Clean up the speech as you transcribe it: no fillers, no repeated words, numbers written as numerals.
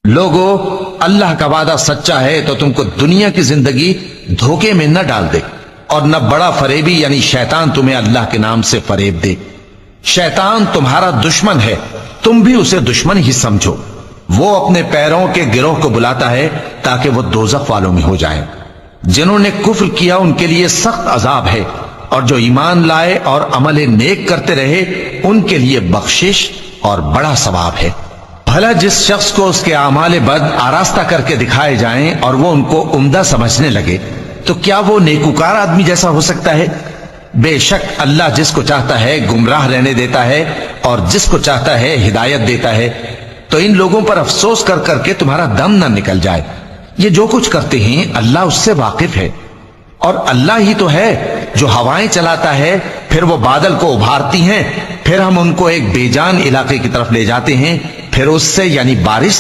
लोगों, अल्लाह का वादा सच्चा है तो तुमको दुनिया की जिंदगी धोखे में न डाल दे और न बड़ा फरेबी यानी शैतान तुम्हें अल्लाह के नाम से फरेब दे। शैतान तुम्हारा दुश्मन है, तुम भी उसे दुश्मन ही समझो। वो अपने पैरों के गिरोह को बुलाता है ताकि वो दोजख वालों में हो जाए। जिन्होंने कुफ्र किया उनके लिए सख्त अजाब है, और जो ईमान लाए और अमल नेक करते रहे उनके लिए बख्शिश और बड़ा सवाब है। भला जिस शख्स को उसके आमाले बद आरास्ता करके दिखाए जाएं और वो उनको उम्दा समझने लगे, तो क्या वो नेकुकार आदमी जैसा हो सकता है? बेशक अल्लाह जिसको चाहता है गुमराह रहने देता है और जिसको चाहता है हिदायत देता है। तो इन लोगों पर अफसोस कर करके तुम्हारा दम न निकल जाए। ये जो कुछ करते हैं अल्लाह उससे वाकिफ है, और अल्लाह ही तो है जो हवाएं चलाता है, फिर वो बादल को उभारती हैं, फिर हम उनको एक बेजान इलाके की तरफ ले जाते हैं, फिर उससे यानी बारिश